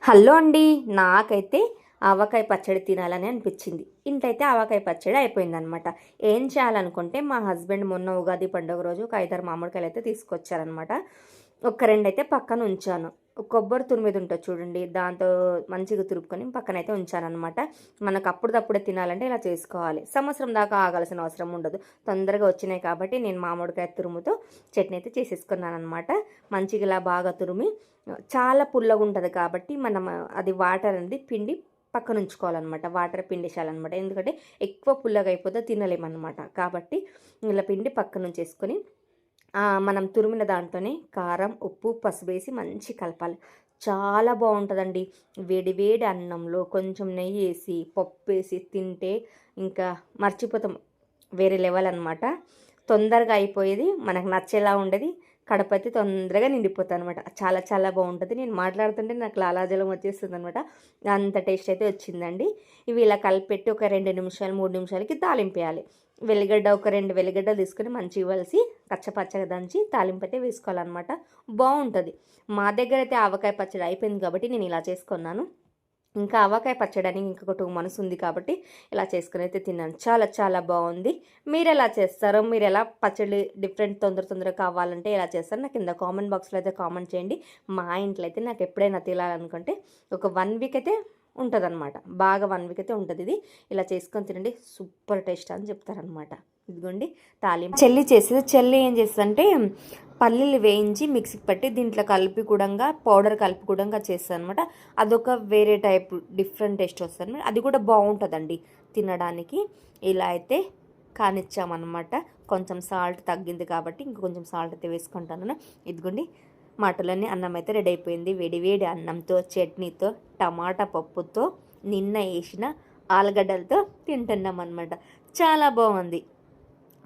Hello అండి. నాకైతే ఆవకాయ పచ్చడి తినాలని అనిపించింది. ఇంతైతే ఆవకాయ పచ్చడి అయిపోయిందనమాట. ఏం చేయాలనుకుంటే మా హస్బెండ్ మొన్న ఉగాది పండుగ రోజు ఒక 5, 6 మామిడికాయలు అయితే తీసుకొచ్చారనమాట. ఒక 2 అయితే పక్కన ఉంచాను. కొబ్బరి తురిమేది ఉంటుంది చూడండి, దాంతో మంచిగా తురుపుకొని పక్కనైతే ఉంచానమాట. మనకు అప్పుడప్పుడే తినాలంటే ఇలా చేసుకోవాలి. సంవత్సరం దాకా ఆగాల్సిన అవసరం ఉండదు. తొందరగా వచ్చినాయి కాబట్టి నేను మామిడికాయ తురుముతో చట్నీ అయితే చేసేసుకున్నాను అనమాట. మంచిగా ఇలా బాగా తురిమి, చాలా పుల్లగా ఉంటుంది కాబట్టి మనం అది వాటర్ అనేది పిండి పక్కన ఉంచుకోవాలన్నమాట. వాటర్ పిండేసాలన్నమాట. ఎందుకంటే ఎక్కువ పుల్లగా అయిపోతే తినలేమన్నమాట. కాబట్టి ఇలా పిండి పక్కన ఉంచేసుకొని మనం తురిమిన దాంట్లోనే కారం, ఉప్పు, పసుపు వేసి మంచి కలపాలి. చాలా బాగుంటుందండి. వేడి వేడి అన్నంలో కొంచెం నెయ్యి వేసి పప్పు వేసి తింటే ఇంకా మర్చిపోతాం. వేరే లెవెల్ అనమాట. తొందరగా అయిపోయేది, మనకు నచ్చేలా ఉండేది, కడుపు అయితే తొందరగా నిండిపోతుంది అనమాట. చాలా చాలా బాగుంటుంది. నేను మాట్లాడుతుంటే నాకు లాలాజలం వచ్చేస్తుంది అనమాట. అంత టేస్ట్ అయితే వచ్చిందండి. ఇవి ఇలా కలిపెట్టి ఒక 2 నిమిషాలు 3 నిమిషాలకి తాలింపేయాలి. వెల్లిగడ్డ ఒక 2 వెల్లిగడ్డలు తీసుకొని మంచిగా కలిసి కచ్చపచ్చగా దంచి తాలింపు అయితే వేసుకోవాలన్నమాట. బాగుంటుంది. మా దగ్గర అయితే ఆవకాయ పచ్చడి అయిపోయింది కాబట్టి నేను ఇలా చేసుకున్నాను. ఇంకా ఆవకాయ పచ్చడి అని ఇంకొక 2 మంత్స్ ఉంది కాబట్టి ఇలా చేసుకుని అయితే తిన్నాను. చాలా చాలా బాగుంది. మీరు ఎలా చేస్తారో, మీరు ఎలా పచ్చడి డిఫరెంట్ తొందరగా కావాలంటే ఎలా చేస్తారో నాకు కింద కామెంట్ బాక్స్లో అయితే కామెంట్ చేయండి. మా ఇంట్లో అయితే నాకు ఎప్పుడైనా తినాలనుకుంటే ఒక 1 వీక్ అయితే ఉంటుందన్నమాట. బాగా 1 వీక్ అయితే ఉంటుంది. ఇది ఇలా చేసుకొని తినండి, సూపర్ టేస్ట్ అని చెప్తారనమాట. ఇదిగోండి తాలింపు చెల్లి చేసేది. చెల్లి ఏం చేస్తుందంటే పల్లీలు వేయించి మిక్సీకి పట్టి దీంట్లో కలిపి కూడా పౌడర్ కలిపి కూడా చేస్తుంది అనమాట. అదొక వేరే టైప్ డిఫరెంట్ టేస్ట్ వస్తుంది అనమాట. అది కూడా బాగుంటుందండి తినడానికి. ఇలా అయితే కానిచ్చామన్నమాట. కొంచెం సాల్ట్ తగ్గింది కాబట్టి ఇంకొంచెం సాల్ట్ అయితే వేసుకుంటాను. ఇదిగోండి మాటలన్నీ అన్నం అయితే రెడీ అయిపోయింది. వేడి వేడి అన్నంతో, చట్నీతో, టమాటా పప్పుతో, నిన్న వేసిన ఆలుగడ్డలతో తింటున్నాం అనమాట. చాలా బాగుంది.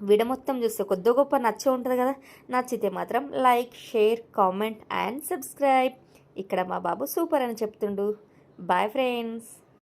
వీడియో మొత్తం చూస్తే కొద్ది గొప్ప నచ్చే ఉంటుంది కదా. నచ్చితే మాత్రం like, share, comment and subscribe. ఇక్కడ మా బాబు సూపర్ అని చెప్తుండు. Bye friends.